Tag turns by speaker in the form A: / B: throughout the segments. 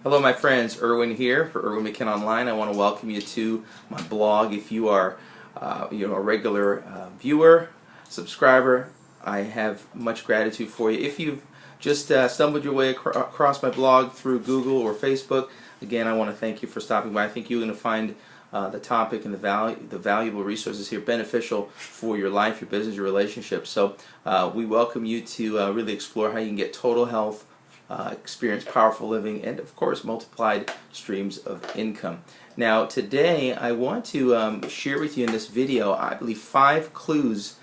A: Hello my friends, Erwin here for Erwin McKen Online. I want to welcome you to my blog. If you are a regular viewer, subscriber, I have much gratitude for you. If you've just stumbled your way across my blog through Google or Facebook, again I want to thank you for stopping by. I think you're going to find the topic and the valuable resources here beneficial for your life, your business, your relationships. So we welcome you to really explore how you can get total health, experience powerful living, and of course multiplied streams of income. Now today I want to share with you in this video, I believe, 5 clues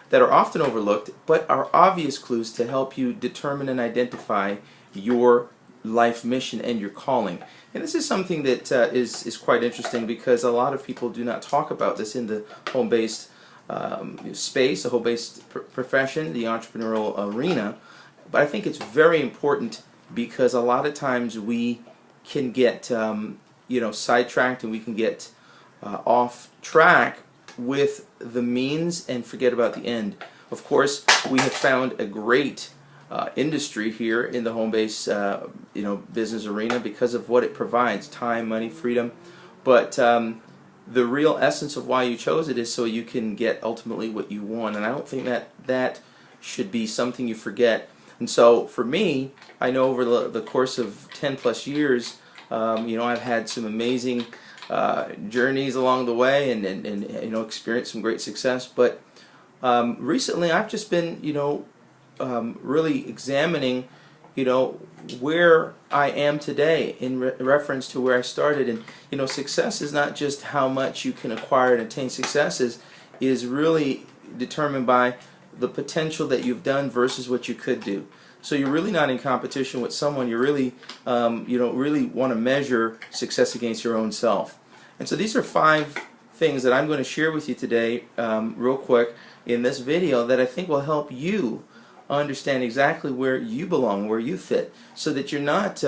A: that are often overlooked but are obvious clues to help you determine and identify your life mission and your calling. And this is something that is quite interesting because a lot of people do not talk about this in the home-based space, the home-based profession, the entrepreneurial arena. But I think it's very important because a lot of times we can get sidetracked and we can get off track with the means and forget about the end. Of course, we have found a great industry here in the home-based business arena because of what it provides: time, money, freedom. But the real essence of why you chose it is so you can get ultimately what you want. And I don't think that should be something you forget. And so for me, I know over the course of 10 plus years, I've had some amazing journeys along the way and experienced some great success. But recently I've just been really examining where I am today in reference to where I started. And success is not just how much you can acquire and attain. Success is really determined by the potential that you've done versus what you could do. So you're really not in competition with someone. You really really want to measure success against your own self. And so these are 5 things that I'm going to share with you today real quick in this video that I think will help you understand exactly where you belong, where you fit, so that you're not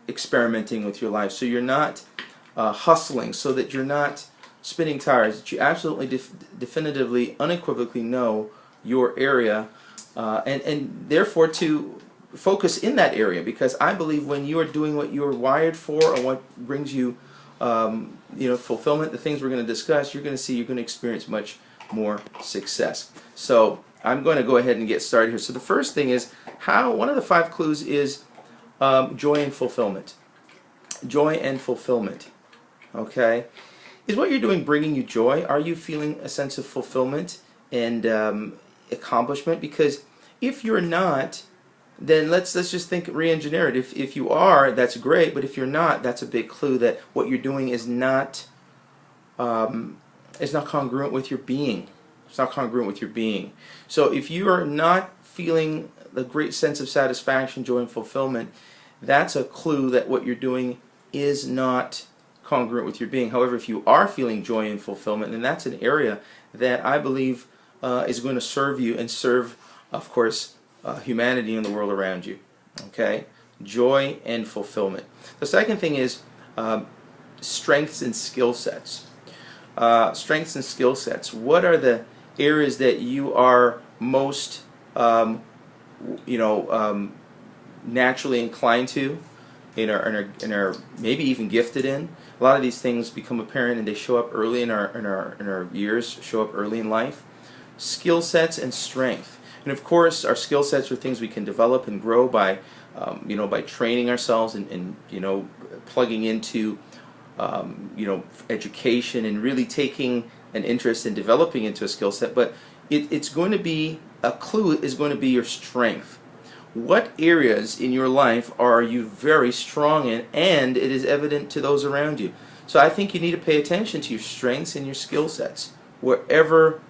A: experimenting with your life, so you're not hustling, so that you're not spinning tires, that you absolutely definitively, unequivocally know your area, and therefore to focus in that area, because I believe when you are doing what you're wired for or what brings you fulfillment, the things we're going to discuss, you're going to experience much more success. So I'm going to go ahead and get started here. So the first thing is one of the 5 clues is joy and fulfillment. Joy and fulfillment. Okay? Is what you're doing bringing you joy? Are you feeling a sense of fulfillment and accomplishment? Because if you're not, then let's just re-engineer it. If you are, that's great, but if you're not, that's a big clue that what you're doing is not congruent with your being. It's not congruent with your being. So if you are not feeling the great sense of satisfaction, joy, and fulfillment, that's a clue that what you're doing is not congruent with your being. However, if you are feeling joy and fulfillment, then that's an area that I believe is going to serve you and serve, of course, humanity and the world around you. Okay? Joy and fulfillment. The second thing is strengths and skill sets. Strengths and skill sets. What are the areas that you are most naturally inclined to and are maybe even gifted in? A lot of these things become apparent and they show up early in our years, show up early in life. Skill sets and strength. And of course our skill sets are things we can develop and grow by by training ourselves and plugging into education and really taking an interest in developing into a skill set. But it's going to be a clue is going to be your strength. What areas in your life are you very strong in, and it is evident to those around you. So I think you need to pay attention to your strengths and your skill sets whatever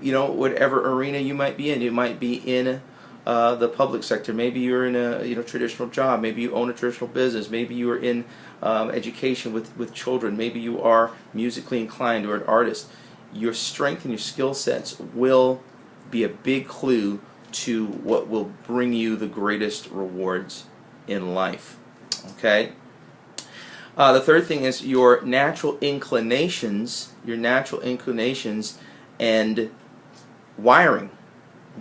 A: arena you might be in. You might be in the public sector. Maybe you're in a traditional job. Maybe you own a traditional business. Maybe you are in education with children. Maybe you are musically inclined or an artist. Your strength and your skill sets will be a big clue to what will bring you the greatest rewards in life. Okay? The third thing is your natural inclinations. Your natural inclinations and wiring.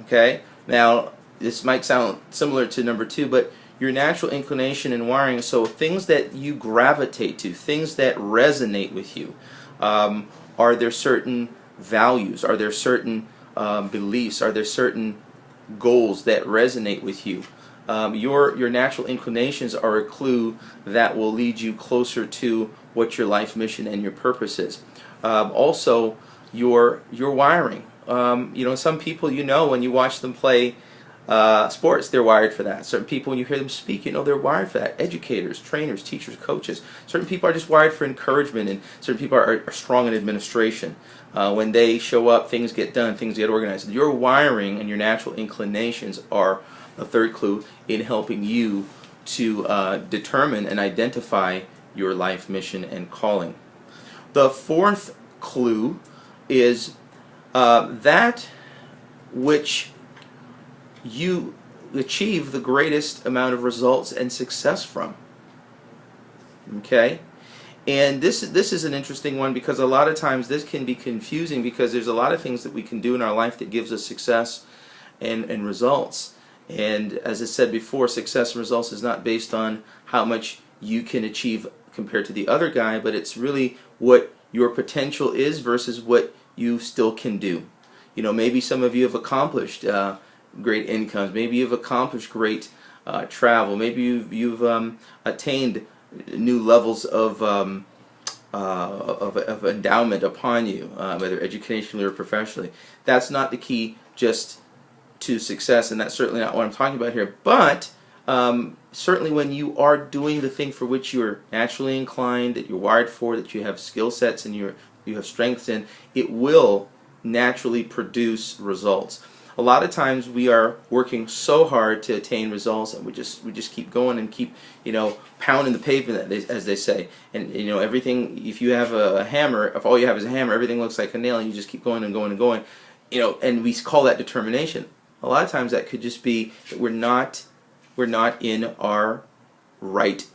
A: Okay? Now, this might sound similar to number 2, but your natural inclination and wiring, so things that you gravitate to, things that resonate with you. Are there certain values? Are there certain beliefs? Are there certain goals that resonate with you? Your natural inclinations are a clue that will lead you closer to what your life mission and your purpose is. Also, your wiring. Some people, when you watch them play sports, they're wired for that. Certain people, when you hear them speak, they're wired for that. Educators, trainers, teachers, coaches. Certain people are just wired for encouragement, and certain people are strong in administration. When they show up, things get done, things get organized. Your wiring and your natural inclinations are a third clue in helping you to determine and identify your life mission and calling. The fourth clue is that which you achieve the greatest amount of results and success from. Okay? And this is an interesting one, because a lot of times this can be confusing, because there's a lot of things that we can do in our life that gives us success and results. And as I said before, success and results is not based on how much you can achieve compared to the other guy, but it's really what your potential is versus what you still can do. Maybe some of you have accomplished great incomes. Maybe you've accomplished great travel. Maybe you've attained new levels of endowment upon you, whether educationally or professionally. That's not the key just to success, and that's certainly not what I'm talking about here. But certainly when you are doing the thing for which you're naturally inclined, that you're wired for, that you have skill sets and you have strengths in, it will naturally produce results. A lot of times we are working so hard to attain results, and we just keep going and keep pounding the pavement, as they say. And everything. If you have a hammer, if all you have is a hammer, everything looks like a nail, and you just keep going and going and going. And we call that determination. A lot of times that could just be that we're not in our right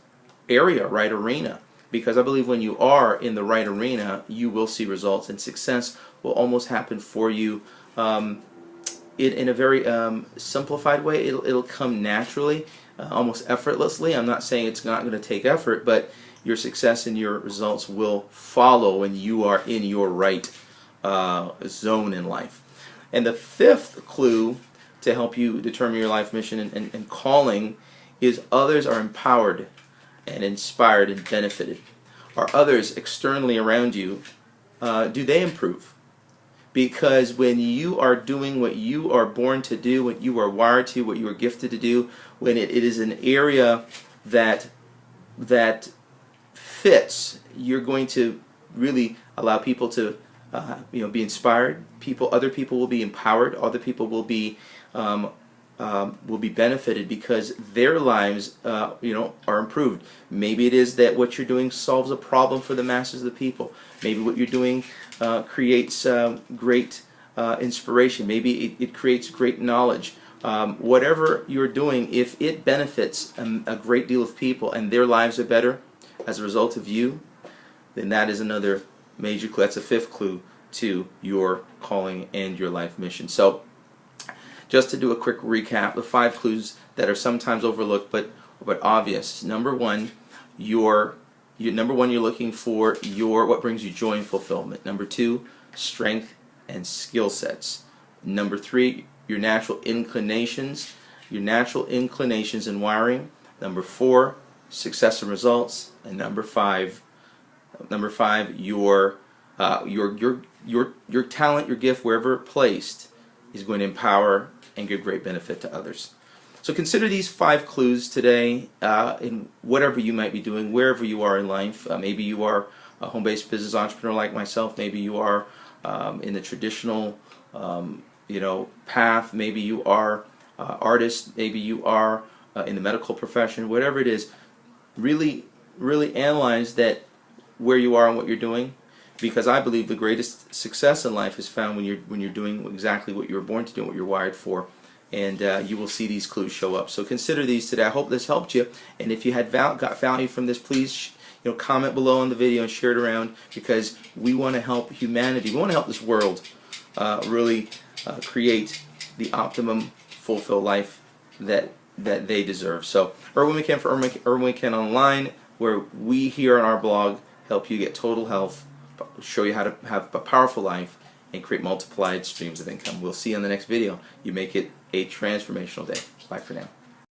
A: area, right arena. Because I believe when you are in the right arena, you will see results, and success will almost happen for you. In a very simplified way, it'll come naturally, almost effortlessly. I'm not saying it's not going to take effort, but your success and your results will follow when you are in your right zone in life. And the fifth clue to help you determine your life mission and calling is others are empowered and inspired and benefited. Are others externally around you, do they improve? Because when you are doing what you are born to do, what you are wired to, what you are gifted to do, when it is an area that fits, you're going to really allow people to be inspired. Other people will be empowered. Other people will be benefited because their lives are improved. Maybe it is that what you're doing solves a problem for the masses of the people. Maybe what you're doing creates great inspiration. Maybe it creates great knowledge. Whatever you're doing, if it benefits a great deal of people and their lives are better as a result of you, then that is another major clue. That's a fifth clue to your calling and your life mission. So, just to do a quick recap, the 5 clues that are sometimes overlooked but obvious. Number one, you're looking for what brings you joy and fulfillment. Number 2, strength and skill sets. Number 3, your natural inclinations and wiring. Number 4, success and results. And number 5, your talent, your gift, wherever placed, is going to empower and give great benefit to others. So consider these 5 clues today in whatever you might be doing, wherever you are in life. Maybe you are a home-based business entrepreneur like myself. Maybe you are in the traditional path. Maybe you are artist. Maybe you are in the medical profession. Whatever it is, really analyze that where you are and what you're doing. Because I believe the greatest success in life is found when you're doing exactly what you were born to do, what you're wired for, and you will see these clues show up. So consider these today. I hope this helped you, and if you had got value from this, please comment below on the video and share it around, because we want to help humanity. We want to help this world really create the optimum fulfilled life that that they deserve. So Erwin McCann for Erwin McCann Online, where we here on our blog help you get total health, show you how to have a powerful life, and create multiplied streams of income. We'll see you on the next video. You make it a transformational day. Bye for now.